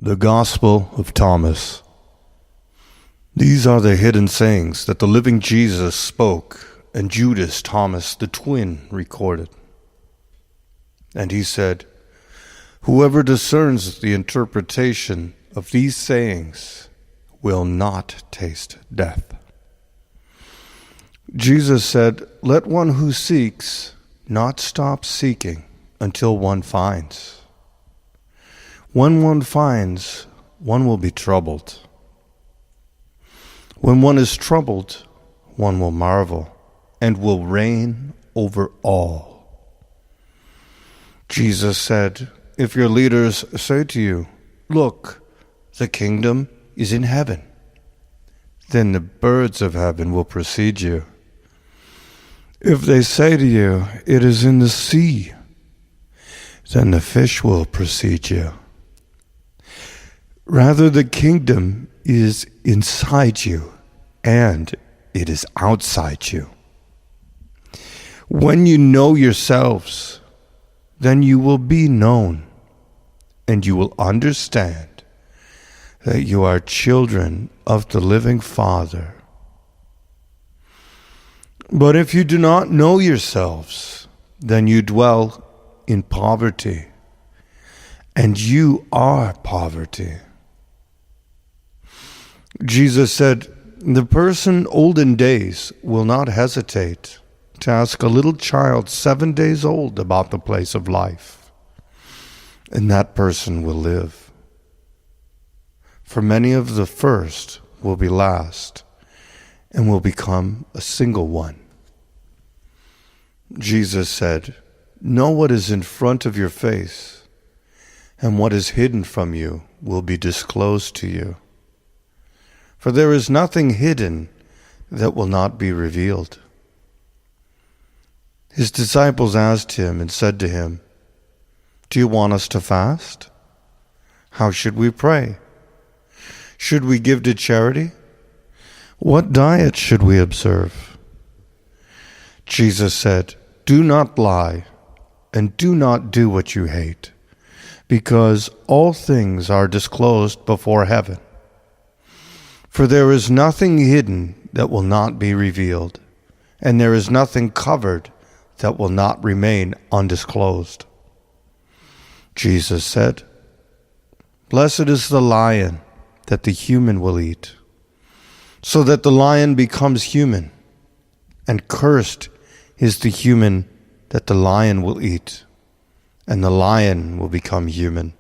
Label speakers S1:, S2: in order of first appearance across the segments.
S1: The Gospel of Thomas. These are the hidden sayings that the living Jesus spoke, and Judas, Thomas, the twin, recorded. And he said, "Whoever discerns the interpretation of these sayings will not taste death." Jesus said, "Let one who seeks not stop seeking until one finds. When one finds, one will be troubled. When one is troubled, one will marvel and will reign over all." Jesus said, "If your leaders say to you, 'Look, the kingdom is in heaven,' then the birds of heaven will precede you. If they say to you, 'It is in the sea,' then the fish will precede you. Rather, the kingdom is inside you, and it is outside you. When you know yourselves, then you will be known, and you will understand that you are children of the living Father. But if you do not know yourselves, then you dwell in poverty, and you are poverty." Jesus said, "The person old in days will not hesitate to ask a little child 7 days old about the place of life, and that person will live. For many of the first will be last, and will become a single one." Jesus said, "Know what is in front of your face, and what is hidden from you will be disclosed to you. For there is nothing hidden that will not be revealed." His disciples asked him and said to him, "Do you want us to fast? How should we pray? Should we give to charity? What diet should we observe?" Jesus said, "Do not lie, and do not do what you hate, because all things are disclosed before heaven. For there is nothing hidden that will not be revealed, and there is nothing covered that will not remain undisclosed." Jesus said, "Blessed is the lion that the human will eat, so that the lion becomes human, and cursed is the human that the lion will eat, and the lion will become human."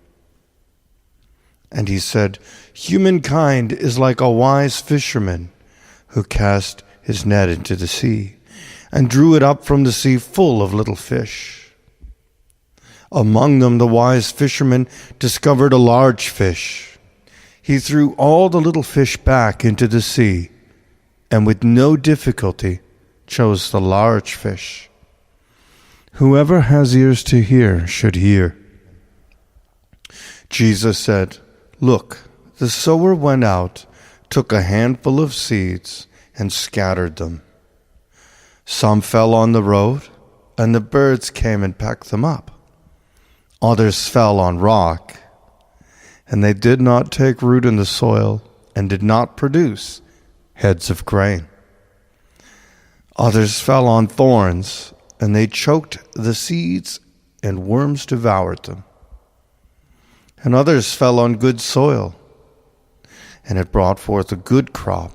S1: And he said, "Humankind is like a wise fisherman who cast his net into the sea and drew it up from the sea full of little fish. Among them the wise fisherman discovered a large fish. He threw all the little fish back into the sea, and with no difficulty chose the large fish. Whoever has ears to hear should hear." Jesus said, "Look, the sower went out, took a handful of seeds, and scattered them. Some fell on the road, and the birds came and pecked them up. Others fell on rock, and they did not take root in the soil, and did not produce heads of grain. Others fell on thorns, and they choked the seeds, and worms devoured them. And others fell on good soil, and it brought forth a good crop.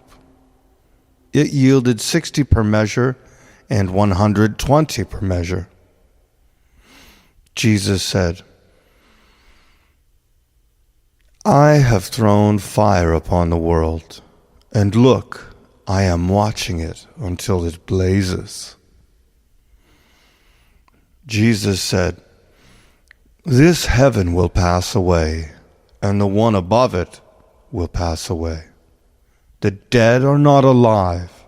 S1: It yielded 60 per measure, and 120 per measure." Jesus said, "I have thrown fire upon the world, and look, I am watching it until it blazes." Jesus said, "This heaven will pass away, and the one above it will pass away. The dead are not alive,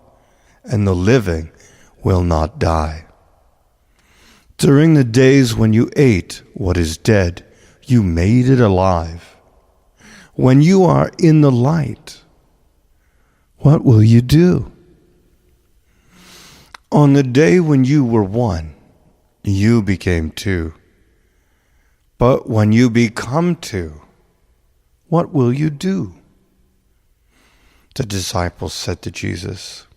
S1: and the living will not die. During the days when you ate what is dead, you made it alive. When you are in the light, what will you do? On the day when you were one, you became two. But when you become two, what will you do?" The disciples said to Jesus,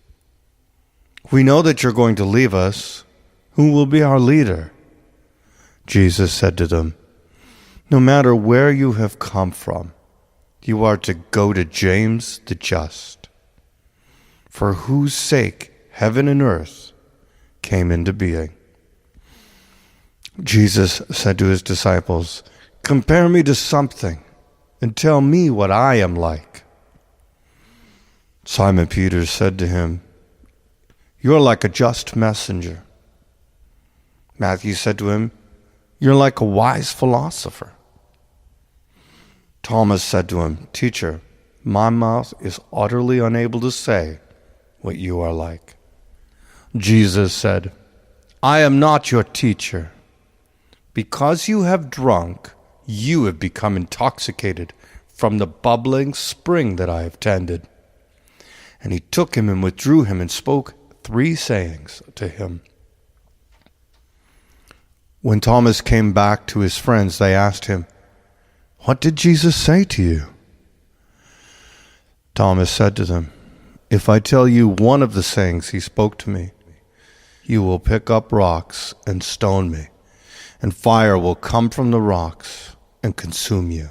S1: "We know that you're going to leave us. Who will be our leader?" Jesus said to them, "No matter where you have come from, you are to go to James the just, for whose sake heaven and earth came into being." Jesus said to his disciples, "Compare me to something and tell me what I am like." Simon Peter said to him, "You're like a just messenger." Matthew said to him, "You're like a wise philosopher." Thomas said to him, "Teacher, my mouth is utterly unable to say what you are like." Jesus said, "I am not your teacher. Because you have drunk, you have become intoxicated from the bubbling spring that I have tended." And he took him and withdrew him and spoke 3 sayings to him. When Thomas came back to his friends, they asked him, "What did Jesus say to you?" Thomas said to them, "If I tell you one of the sayings he spoke to me, you will pick up rocks and stone me, and fire will come from the rocks and consume you."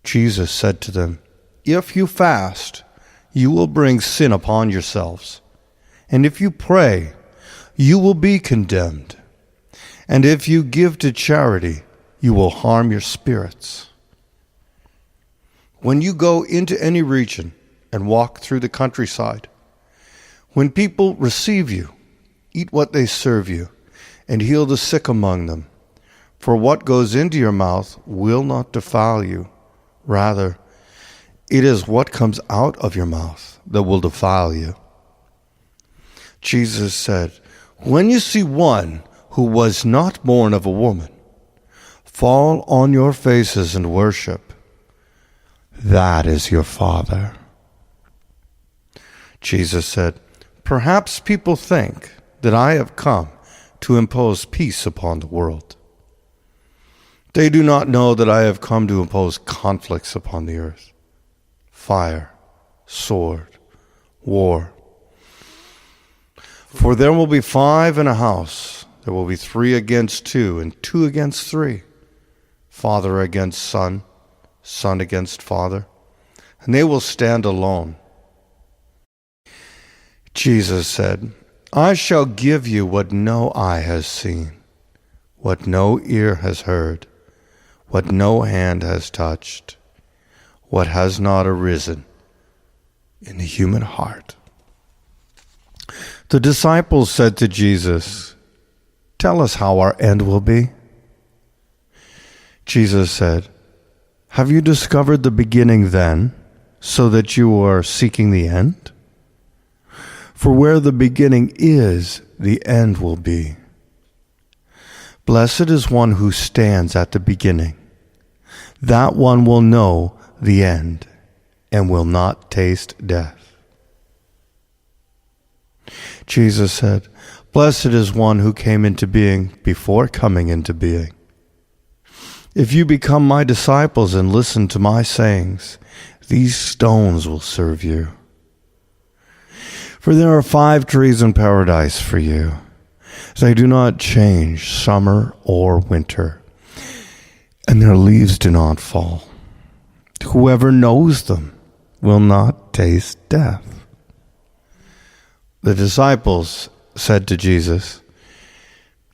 S1: Jesus said to them, "If you fast, you will bring sin upon yourselves. And if you pray, you will be condemned. And if you give to charity, you will harm your spirits. When you go into any region and walk through the countryside, when people receive you, eat what they serve you, and heal the sick among them. For what goes into your mouth will not defile you. Rather, it is what comes out of your mouth that will defile you." Jesus said, "When you see one who was not born of a woman, fall on your faces and worship. That is your Father." Jesus said, "Perhaps people think that I have come to impose peace upon the world. They do not know that I have come to impose conflicts upon the earth. Fire, sword, war. For there will be 5 in a house. There will be 3 against 2, and 2 against 3. Father against son, son against father. And they will stand alone." Jesus said, "I shall give you what no eye has seen, what no ear has heard, what no hand has touched, what has not arisen in the human heart." The disciples said to Jesus, "Tell us how our end will be." Jesus said, "Have you discovered the beginning then, so that you are seeking the end? For where the beginning is, the end will be. Blessed is one who stands at the beginning. That one will know the end and will not taste death." Jesus said, "Blessed is one who came into being before coming into being. If you become my disciples and listen to my sayings, these stones will serve you. For there are 5 trees in paradise for you. They do not change summer or winter, and their leaves do not fall. Whoever knows them will not taste death." The disciples said to Jesus,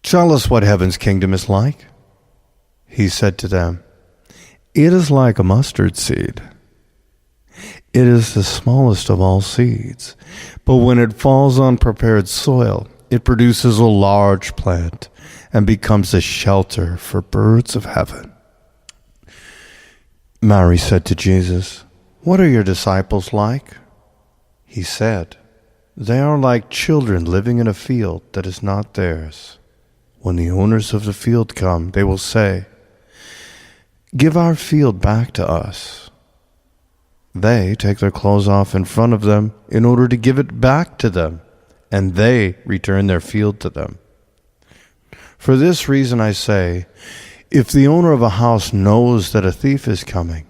S1: "Tell us what heaven's kingdom is like." He said to them, "It is like a mustard seed. It is the smallest of all seeds, but when it falls on prepared soil, it produces a large plant and becomes a shelter for birds of heaven." Mary said to Jesus, "What are your disciples like?" He said, "They are like children living in a field that is not theirs. When the owners of the field come, they will say, 'Give our field back to us.' They take their clothes off in front of them in order to give it back to them, and they return their field to them. For this reason I say, if the owner of a house knows that a thief is coming,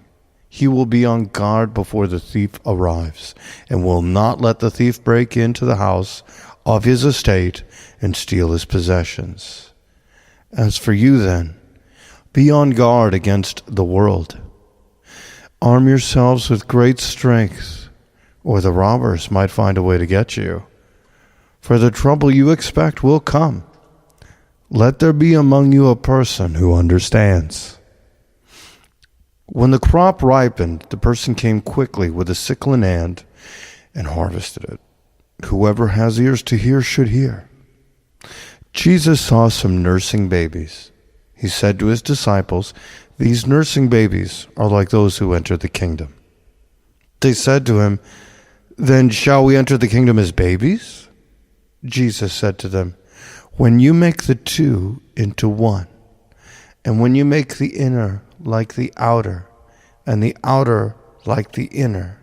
S1: He will be on guard before the thief arrives, and will not let the thief break into the house of his estate and steal his possessions. As for you then, be on guard against the world. Arm yourselves with great strength, or the robbers might find a way to get you. For the trouble you expect will come. Let there be among you a person who understands. When the crop ripened, the person came quickly with a sickle in hand and harvested it. Whoever has ears to hear should hear. Jesus saw some nursing babies. He said to his disciples, "These nursing babies are like those who enter the kingdom." They said to him, "Then shall we enter the kingdom as babies?" Jesus said to them, "When you make the two into one, and when you make the inner like the outer, and the outer like the inner,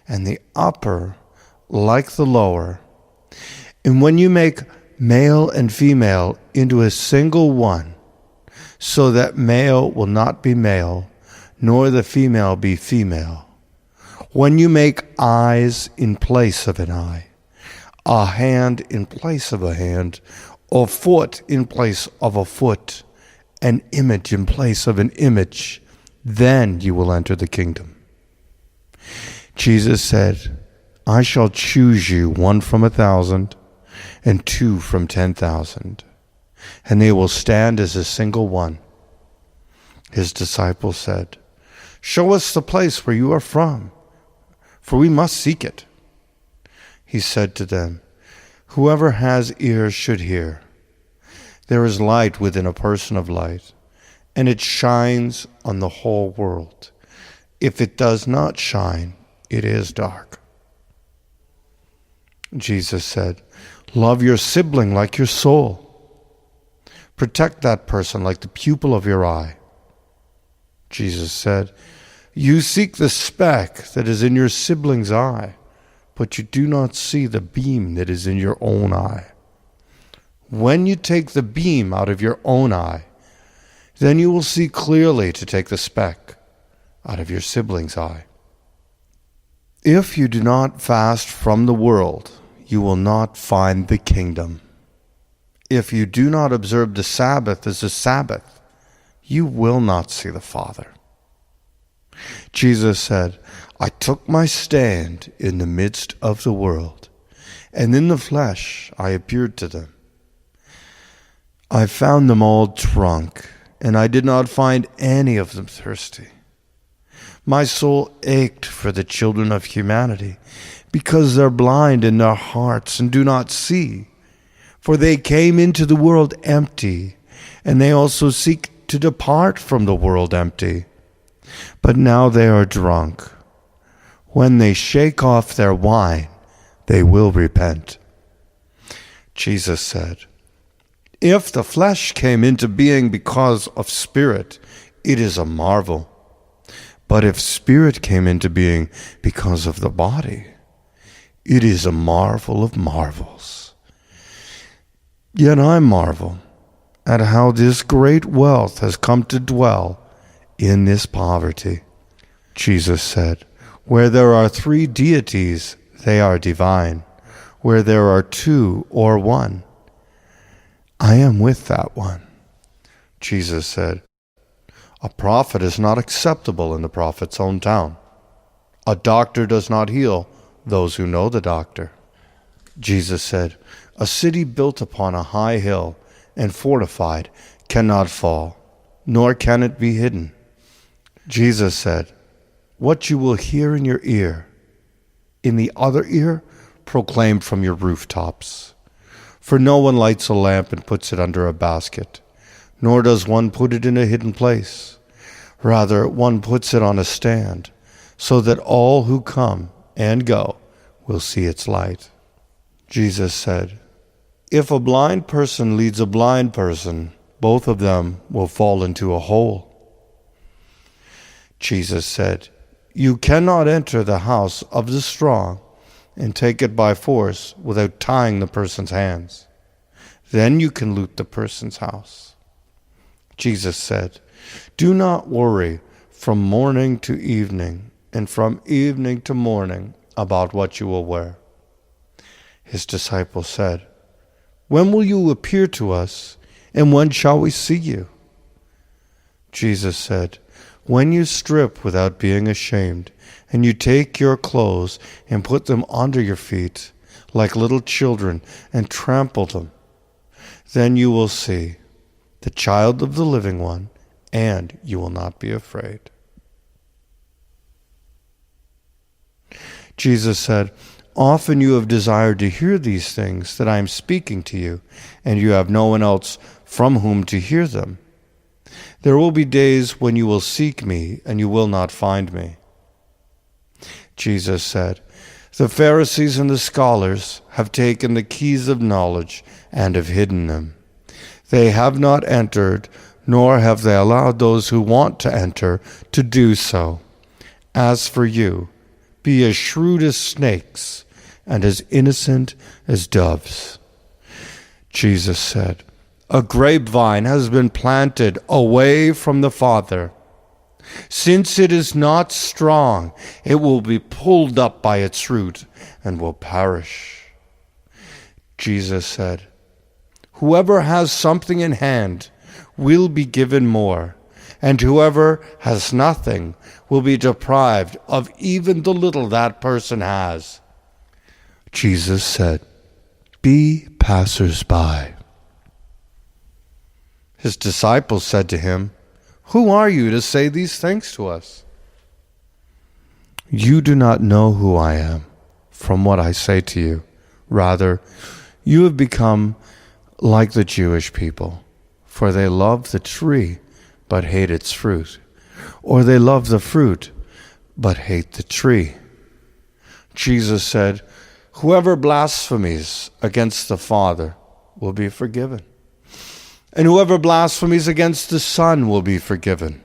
S1: and the upper like the lower, and when you make male and female into a single one, so that male will not be male, nor the female be female, when you make eyes in place of an eye, a hand in place of a hand, a foot in place of a foot, an image in place of an image, then you will enter the kingdom." Jesus said, "I shall choose you 1 from 1,000 and 2 from 10,000, and they will stand as a single one." His disciples said, "Show us the place where you are from, for we must seek it." He said to them, "Whoever has ears should hear. There is light within a person of light, and it shines on the whole world. If it does not shine, it is dark." Jesus said, "Love your sibling like your soul. Protect that person like the pupil of your eye." Jesus said, "You seek the speck that is in your sibling's eye, but you do not see the beam that is in your own eye. When you take the beam out of your own eye, then you will see clearly to take the speck out of your sibling's eye. If you do not fast from the world, you will not find the kingdom. If you do not observe the Sabbath as a Sabbath, you will not see the Father." Jesus said, "I took my stand in the midst of the world, and in the flesh I appeared to them. I found them all drunk, and I did not find any of them thirsty. My soul ached for the children of humanity, because they're blind in their hearts and do not see. For they came into the world empty, and they also seek to depart from the world empty. But now they are drunk. When they shake off their wine, they will repent." Jesus said, "If the flesh came into being because of spirit, it is a marvel. But if spirit came into being because of the body, it is a marvel of marvels. Yet I marvel at how this great wealth has come to dwell in this poverty." Jesus said, "Where there are 3 deities, they are divine. Where there are 2 or 1, I am with that one." Jesus said, "A prophet is not acceptable in the prophet's own town. A doctor does not heal those who know the doctor." Jesus said, "A city built upon a high hill and fortified cannot fall, nor can it be hidden." Jesus said, "What you will hear in your ear, in the other ear proclaim from your rooftops. For no one lights a lamp and puts it under a basket, nor does one put it in a hidden place. Rather, one puts it on a stand, so that all who come and go will see its light." Jesus said, "If a blind person leads a blind person, both of them will fall into a hole." Jesus said, "You cannot enter the house of the strong and take it by force without tying the person's hands. Then you can loot the person's house." Jesus said, "Do not worry, from morning to evening, and from evening to morning about what you will wear." His disciples said, "When will you appear to us, and when shall we see you?" Jesus said, "When you strip without being ashamed, and you take your clothes and put them under your feet, like little children, and trample them, then you will see the child of the living one, and you will not be afraid." Jesus said, "Often you have desired to hear these things that I am speaking to you, and you have no one else from whom to hear them. There will be days when you will seek me, and you will not find me." Jesus said, "The Pharisees and the scholars have taken the keys of knowledge and have hidden them. They have not entered, nor have they allowed those who want to enter to do so. As for you, be as shrewd as snakes and as innocent as doves." Jesus said, "A grapevine has been planted away from the Father. Since it is not strong, it will be pulled up by its root and will perish." Jesus said, "Whoever has something in hand will be given more, and whoever has nothing will be deprived of even the little that person has." Jesus said, "Be passers-by." His disciples said to him, "Who are you to say these things to us?" "You do not know who I am from what I say to you. Rather, you have become like the Jewish people, for they love the tree but hate its fruit, or they love the fruit but hate the tree." Jesus said, "Whoever blasphemies against the Father will be forgiven, and whoever blasphemies against the Son will be forgiven.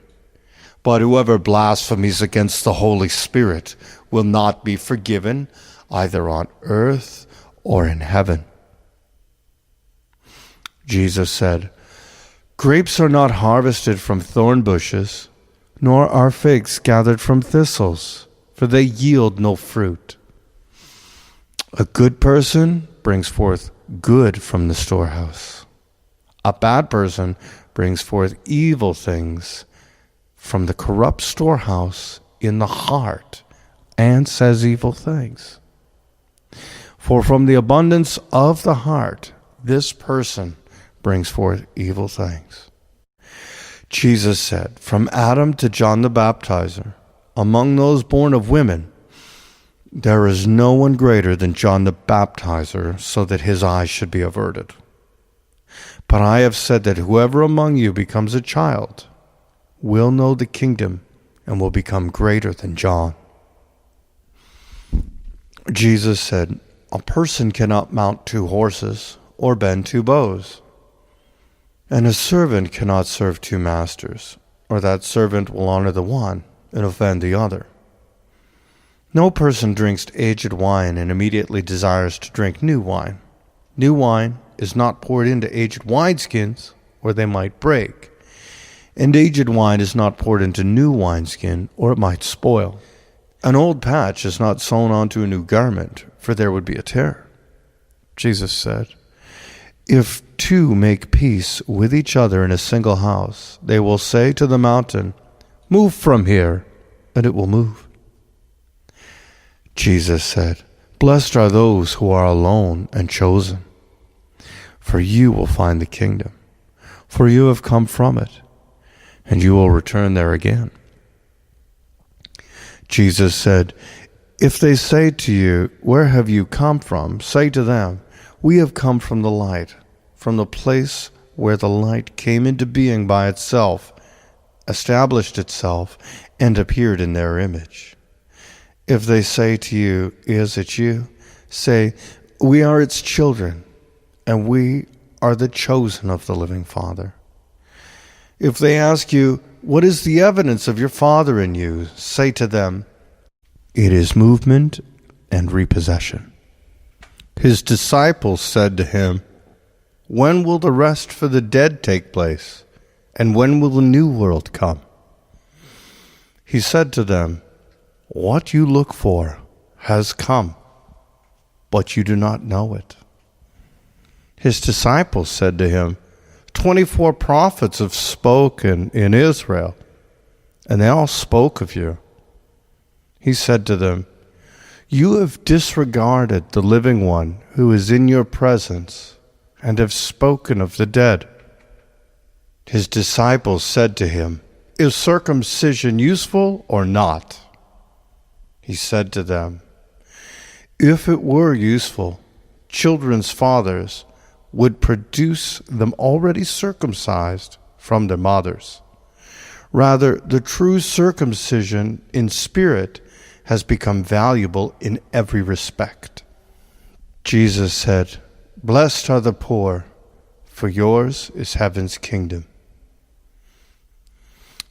S1: But whoever blasphemies against the Holy Spirit will not be forgiven, either on earth or in heaven." Jesus said, "Grapes are not harvested from thorn bushes, nor are figs gathered from thistles, for they yield no fruit. A good person brings forth good from the storehouse. A bad person brings forth evil things from the corrupt storehouse in the heart, and says evil things. For from the abundance of the heart, this person brings forth evil things." Jesus said, "From Adam to John the Baptizer, among those born of women, there is no one greater than John the Baptizer, so that his eyes should be averted. But I have said that whoever among you becomes a child will know the kingdom and will become greater than John." Jesus said, "A person cannot mount 2 horses or bend 2 bows. And a servant cannot serve 2 masters, or that servant will honor the one and offend the other. No person drinks aged wine and immediately desires to drink new wine. New wine is not poured into aged wineskins, or they might break. And aged wine is not poured into new wineskin, or it might spoil. An old patch is not sewn onto a new garment, for there would be a tear." Jesus said, "If 2 make peace with each other in a single house, they will say to the mountain, 'Move from here,' and it will move." Jesus said, "Blessed are those who are alone and chosen, for you will find the kingdom. For you have come from it, and you will return there again." Jesus said, "If they say to you, 'Where have you come from?' say to them, 'We have come from the light, from the place where the light came into being by itself, established itself, and appeared in their image.' If they say to you, 'Is it you?' say, 'We are its children, and we are the chosen of the living Father.' If they ask you, 'What is the evidence of your Father in you?' say to them, 'It is movement and repossession.'" His disciples said to him, "When will the rest for the dead take place? And when will the new world come?" He said to them, "What you look for has come, but you do not know it." His disciples said to him, 24 prophets have spoken in Israel, and they all spoke of you. He said to them, "You have disregarded the living one who is in your presence, and have spoken of the dead." His disciples said to him, "Is circumcision useful or not?" He said to them, "If it were useful, children's fathers would produce them already circumcised from their mothers. Rather, the true circumcision in spirit has become valuable in every respect." Jesus said, "Blessed are the poor, for yours is heaven's kingdom."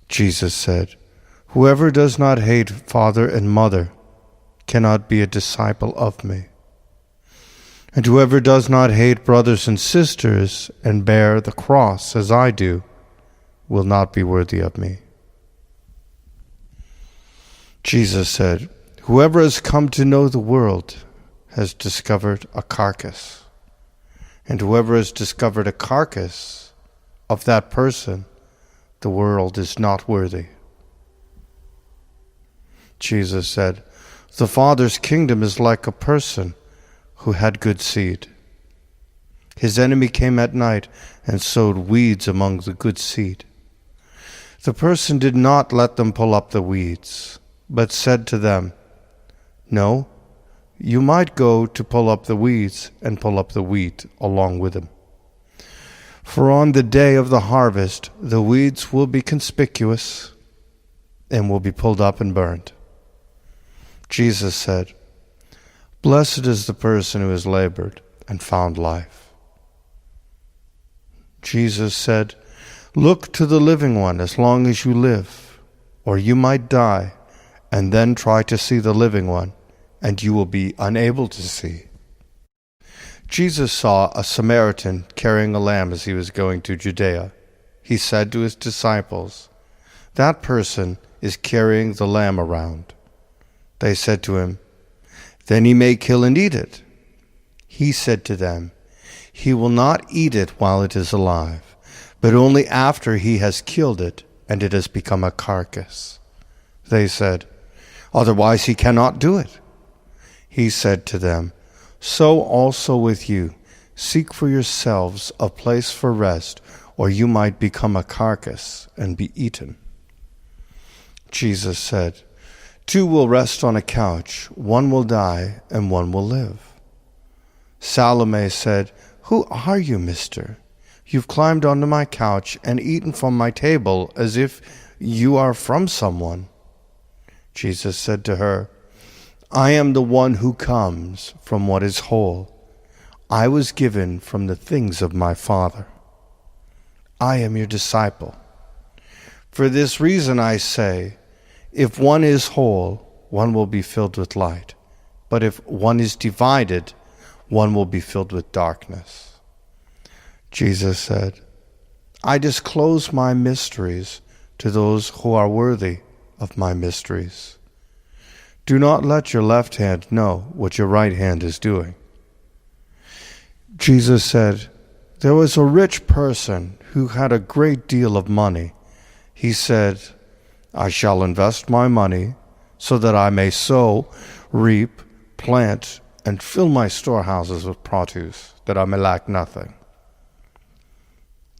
S1: Jesus said, "Whoever does not hate father and mother cannot be a disciple of me. And whoever does not hate brothers and sisters and bear the cross as I do will not be worthy of me." Jesus said, "Whoever has come to know the world has discovered a carcass. And whoever has discovered a carcass, of that person the world is not worthy." Jesus said, "The Father's kingdom is like a person who had good seed. His enemy came at night and sowed weeds among the good seed. The person did not let them pull up the weeds, but said to them, 'No, you might go to pull up the weeds and pull up the wheat along with them. For on the day of the harvest the weeds will be conspicuous and will be pulled up and burned.'" Jesus said, "Blessed is the person who has labored and found life." Jesus said, "Look to the living one as long as you live, or you might die, and then try to see the living one, and you will be unable to see." Jesus saw a Samaritan carrying a lamb as he was going to Judea. He said to his disciples, "That person is carrying the lamb around." They said to him, "Then he may kill and eat it." He said to them, "He will not eat it while it is alive, but only after he has killed it and it has become a carcass." They said, "Otherwise he cannot do it." He said to them, "So also with you, seek for yourselves a place for rest, or you might become a carcass and be eaten." Jesus said, "Two will rest on a couch, one will die and one will live." Salome said, "Who are you, mister? You've climbed onto my couch and eaten from my table as if you are from someone." Jesus said to her, "I am the one who comes from what is whole. I was given from the things of my Father. I am your disciple. For this reason I say, if one is whole, one will be filled with light. But if one is divided, one will be filled with darkness." Jesus said, "I disclose my mysteries to those who are worthy of my mysteries. Do not let your left hand know what your right hand is doing." Jesus said, "There was a rich person who had a great deal of money. He said, 'I shall invest my money so that I may sow, reap, plant, and fill my storehouses with produce, that I may lack nothing.'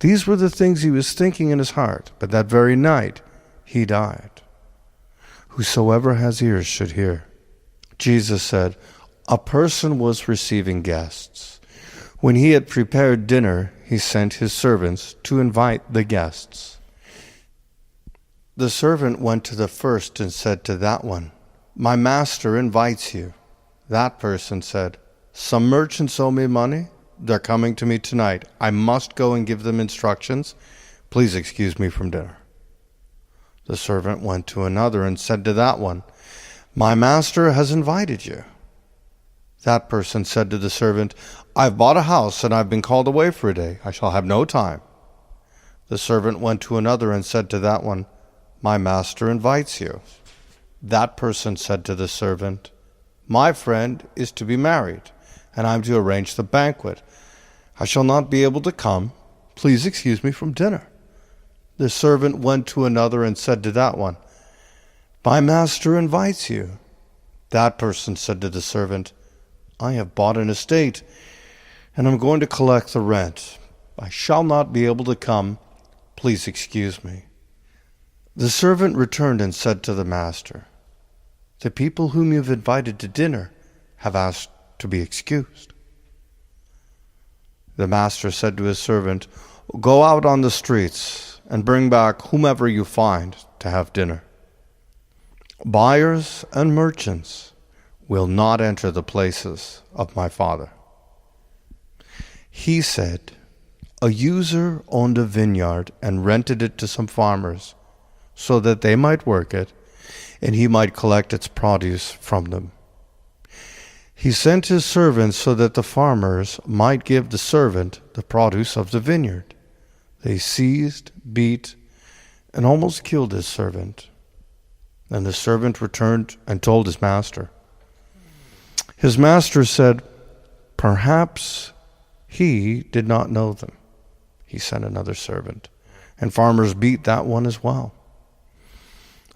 S1: These were the things he was thinking in his heart, but that very night he died. Whosoever has ears should hear." Jesus said, "A person was receiving guests. When he had prepared dinner, he sent his servants to invite the guests. The servant went to the first and said to that one, 'My master invites you.' That person said, 'Some merchants owe me money. They're coming to me tonight. I must go and give them instructions. Please excuse me from dinner.' The servant went to another and said to that one, 'My master has invited you.' That person said to the servant, 'I've bought a house and I've been called away for a day. I shall have no time.' The servant went to another and said to that one, My master invites you." That person said to the servant, "My friend is to be married, and I'm to arrange the banquet. I shall not be able to come. Please excuse me from dinner." The servant went to another and said to that one, "My master invites you." That person said to the servant, "I have bought an estate, and I'm going to collect the rent. I shall not be able to come. Please excuse me." The servant returned and said to the master, "The people whom you've invited to dinner have asked to be excused." The master said to his servant, "Go out on the streets and bring back whomever you find to have dinner. Buyers and merchants will not enter the places of my Father." He said, "A user owned a vineyard and rented it to some farmers so that they might work it, and he might collect its produce from them. He sent his servants so that the farmers might give the servant the produce of the vineyard. They seized, beat, and almost killed his servant. Then the servant returned and told his master. His master said, "Perhaps he did not know them." He sent another servant, and farmers beat that one as well.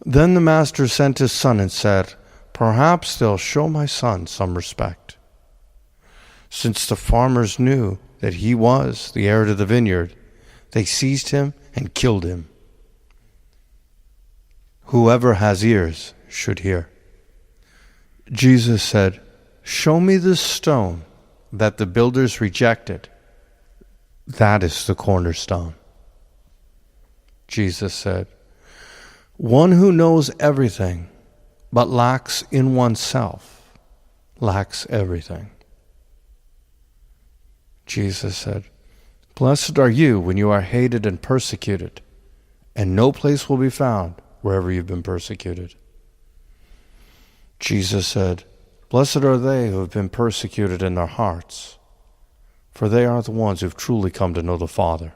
S1: Then the master sent his son and said, "Perhaps they'll show my son some respect." Since the farmers knew that he was the heir to the vineyard, they seized him and killed him. Whoever has ears should hear. Jesus said, "Show me this stone that the builders rejected. That is the cornerstone." Jesus said, "One who knows everything but lacks in oneself lacks everything." Jesus said, "Blessed are you when you are hated and persecuted, and no place will be found wherever you've been persecuted." Jesus said, "Blessed are they who have been persecuted in their hearts, for they are the ones who've truly come to know the Father.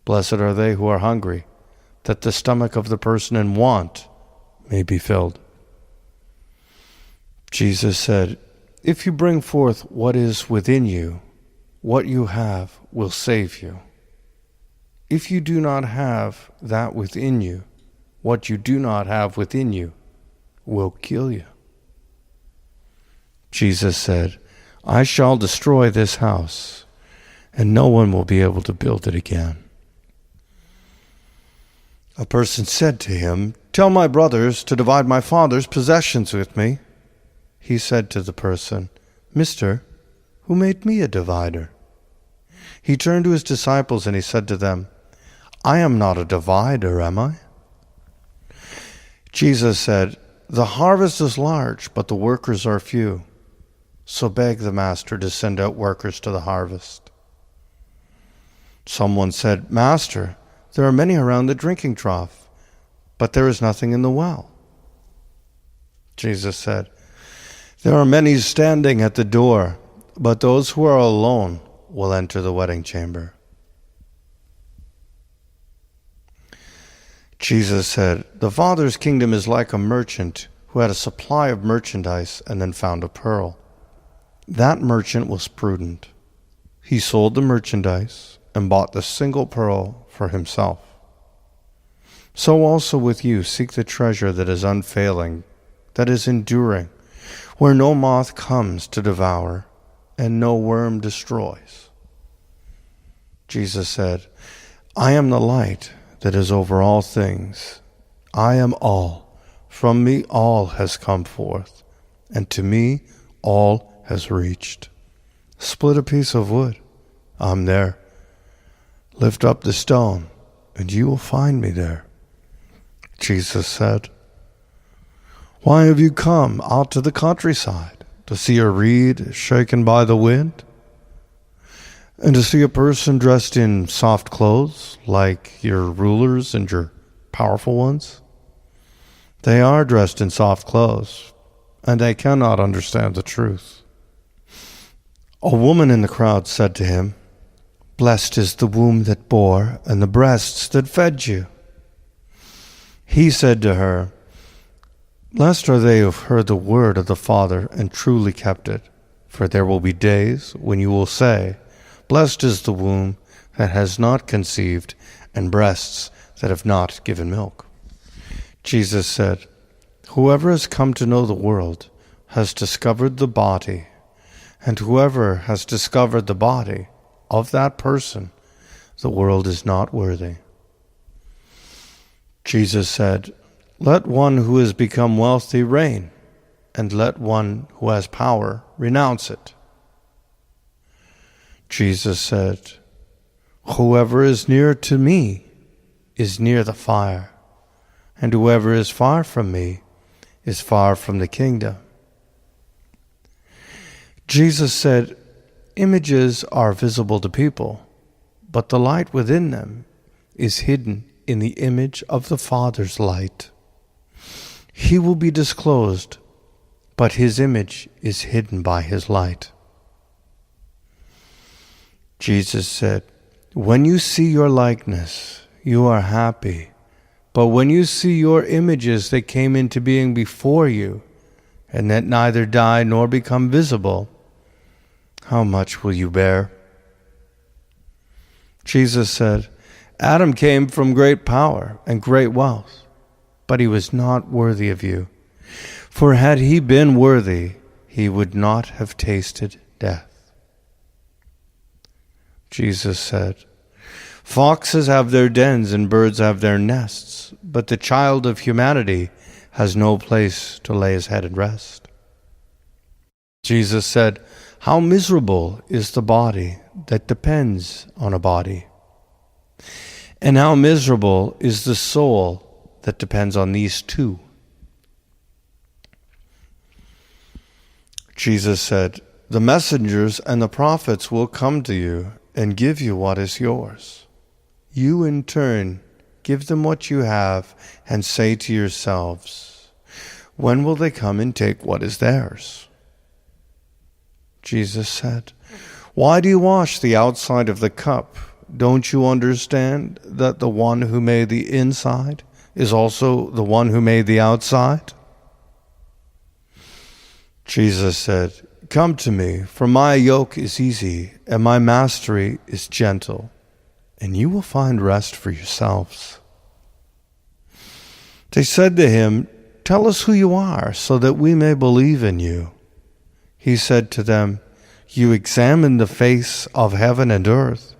S1: Blessed are they who are hungry, that the stomach of the person in want may be filled." Jesus said, "If you bring forth what is within you, what you have will save you. If you do not have that within you, what you do not have within you will kill you." Jesus said, "I shall destroy this house, and no one will be able to build it again." A person said to him, "Tell my brothers to divide my father's possessions with me." He said to the person, "Mister, who made me a divider?" He turned to his disciples and he said to them, "I am not a divider, am I?" Jesus said, "The harvest is large, but the workers are few. So beg the master to send out workers to the harvest." Someone said, "Master, there are many around the drinking trough, but there is nothing in the well." Jesus said, "There are many standing at the door, but those who are alone will enter the wedding chamber." Jesus said, "The Father's kingdom is like a merchant who had a supply of merchandise and then found a pearl. That merchant was prudent. He sold the merchandise and bought the single pearl for himself. So also with you, seek the treasure that is unfailing, that is enduring, where no moth comes to devour and no worm destroys." Jesus said, "I am the light that is over all things. I am all. From me all has come forth, and to me all has reached. Split a piece of wood, I'm there. Lift up the stone, and you will find me there." Jesus said, "Why have you come out to the countryside? To see a reed shaken by the wind? And to see a person dressed in soft clothes, like your rulers and your powerful ones? They are dressed in soft clothes, and they cannot understand the truth." A woman in the crowd said to him, "Blessed is the womb that bore and the breasts that fed you. He said to her, "Blessed are they who have heard the word of the Father and truly kept it. For there will be days when you will say, 'Blessed is the womb that has not conceived, and breasts that have not given milk.'" Jesus said, "Whoever has come to know the world has discovered the body, and whoever has discovered the body of that person, the world is not worthy." Jesus said, "Let one who has become wealthy reign, and let one who has power renounce it." Jesus said, "Whoever is near to me is near the fire, and whoever is far from me is far from the kingdom." Jesus said, "Images are visible to people, but the light within them is hidden in the image of the Father's light. He will be disclosed, but his image is hidden by his light." Jesus said, "When you see your likeness, you are happy, but when you see your images that came into being before you, and that neither die nor become visible, how much will you bear?" Jesus said, "Adam came from great power and great wealth, but he was not worthy of you. For had he been worthy, he would not have tasted death." Jesus said, "Foxes have their dens and birds have their nests, but the child of humanity has no place to lay his head and rest." Jesus said, "How miserable is the body that depends on a body, and how miserable is the soul that depends on these two." Jesus said, "The messengers and the prophets will come to you and give you what is yours. You in turn give them what you have and say to yourselves, 'When will they come and take what is theirs?'" Jesus said, "Why do you wash the outside of the cup? Don't you understand that the one who made the inside is also the one who made the outside?" Jesus said, "Come to me, for my yoke is easy and my mastery is gentle, and you will find rest for yourselves." They said to him, "Tell us who you are, so that we may believe in you." He said to them, "You examine the face of heaven and earth,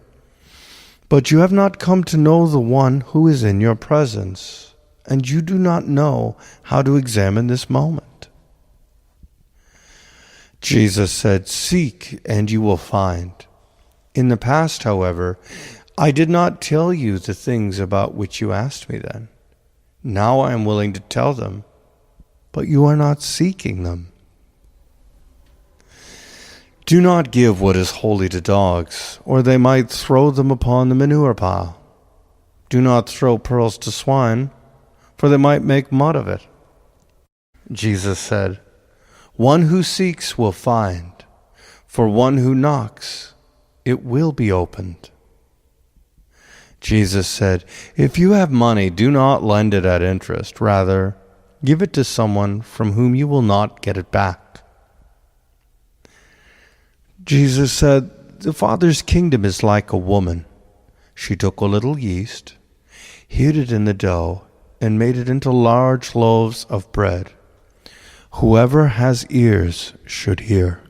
S1: but you have not come to know the one who is in your presence, and you do not know how to examine this moment." Jesus said, "Seek and you will find. In the past, however, I did not tell you the things about which you asked me then. Now I am willing to tell them, but you are not seeking them. Do not give what is holy to dogs, or they might throw them upon the manure pile. Do not throw pearls to swine, for they might make mud of it." Jesus said, "One who seeks will find. For one who knocks, it will be opened." Jesus said, "If you have money, do not lend it at interest. Rather, give it to someone from whom you will not get it back." Jesus said, "The Father's kingdom is like a woman. She took a little yeast, hid it in the dough, and made it into large loaves of bread. Whoever has ears should hear."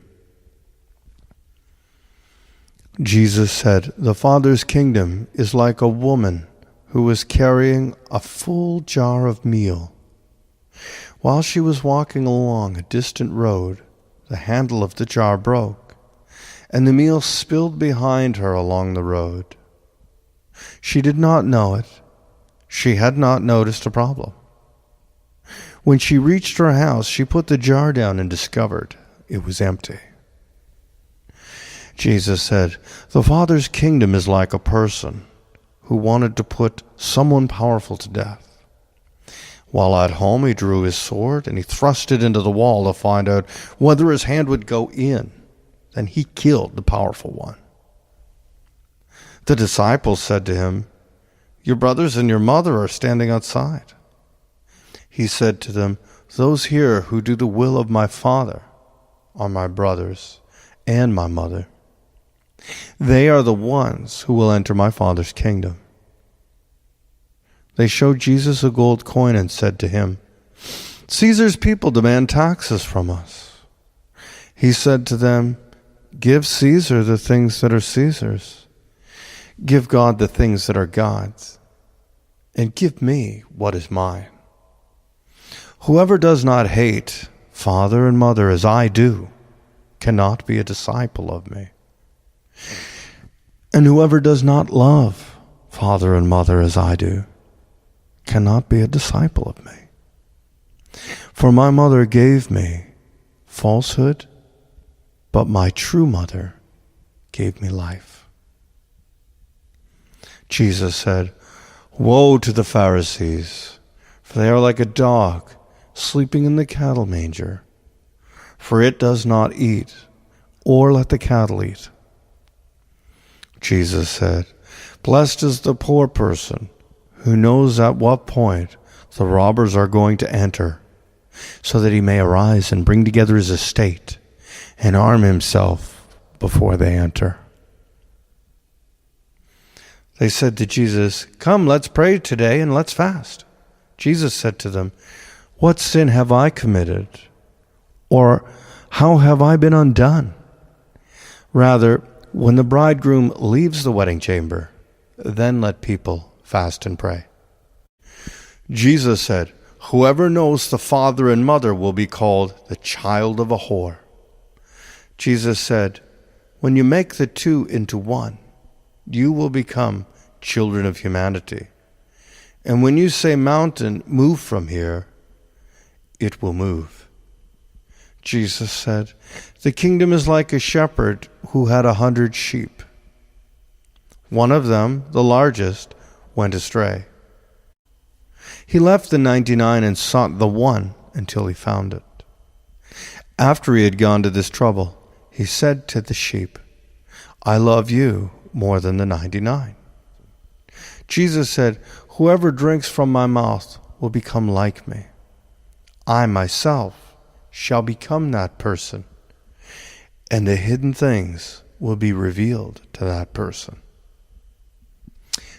S1: Jesus said, "The Father's kingdom is like a woman who was carrying a full jar of meal. While she was walking along a distant road, the handle of the jar broke, and the meal spilled behind her along the road. She did not know it. She had not noticed a problem. When she reached her house, she put the jar down and discovered it was empty." Jesus said, "The Father's kingdom is like a person who wanted to put someone powerful to death. While at home, he drew his sword and he thrust it into the wall to find out whether his hand would go in. Then he killed the powerful one. The disciples said to him, 'Your brothers and your mother are standing outside. He said to them, "Those here who do the will of my Father are my brothers and my mother. They are the ones who will enter my Father's kingdom." They showed Jesus a gold coin and said to him, "Caesar's people demand taxes from us." He said to them, "Give Caesar the things that are Caesar's. Give God the things that are God's. And give me what is mine. Whoever does not hate father and mother as I do cannot be a disciple of me. And whoever does not love father and mother as I do cannot be a disciple of me. For my mother gave me falsehood, but my true mother gave me life." Jesus said, "Woe to the Pharisees, for they are like a dog sleeping in the cattle manger, for it does not eat or let the cattle eat." Jesus said, "Blessed is the poor person who knows at what point the robbers are going to enter, so that he may arise and bring together his estate and arm himself before they enter." They said to Jesus, "Come, let's pray today and let's fast." Jesus said to them, "What sin have I committed? Or how have I been undone? Rather, when the bridegroom leaves the wedding chamber, then let people fast and pray." Jesus said, "Whoever knows the father and mother will be called the child of a whore." Jesus said, "When you make the two into one, you will become children of humanity. And when you say, 'Mountain, move from here,' it will move." Jesus said, "The kingdom is like a shepherd who had 100 sheep. One of them, the largest, went astray. He left the 99 and sought the one until he found it. After he had gone to this trouble, he said to the sheep, 'I love you more than the 99. Jesus said, "Whoever drinks from my mouth will become like me. I myself shall become that person, and the hidden things will be revealed to that person."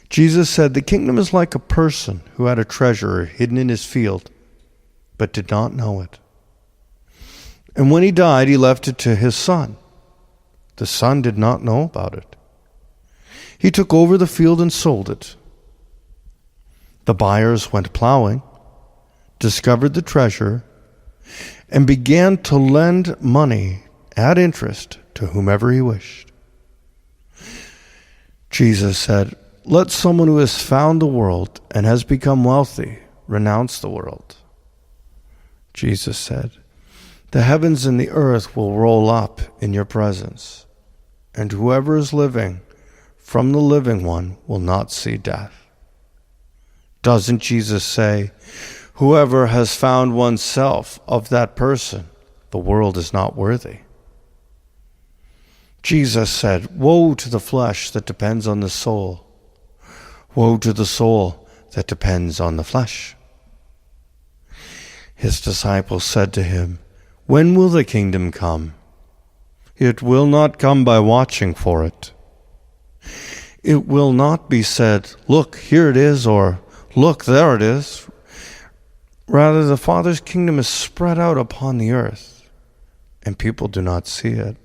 S1: Jesus said, "The kingdom is like a person who had a treasure hidden in his field, but did not know it. And when he died, he left it to his son. The son did not know about it. He took over the field and sold it. The buyers went plowing, discovered the treasure, and began to lend money at interest to whomever he wished." Jesus said, "Let someone who has found the world and has become wealthy renounce the world." Jesus said, "The heavens and the earth will roll up in your presence, and whoever is living from the living one will not see death." Doesn't Jesus say, "Whoever has found oneself of that person, the world is not worthy"? Jesus said, "Woe to the flesh that depends on the soul. Woe to the soul that depends on the flesh." His disciples said to him, "When will the kingdom come?" "It will not come by watching for it. It will not be said, 'Look, here it is,' or 'Look, there it is.' Rather, the Father's kingdom is spread out upon the earth, and people do not see it."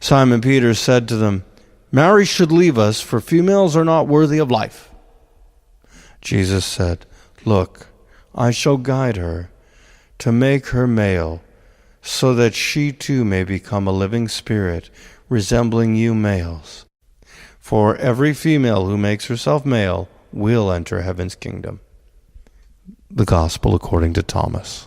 S1: Simon Peter said to them, "Mary should leave us, for females are not worthy of life." Jesus said, "Look, I shall guide her to make her male, so that she too may become a living spirit, resembling you males. For every female who makes herself male will enter heaven's kingdom." The Gospel according to Thomas.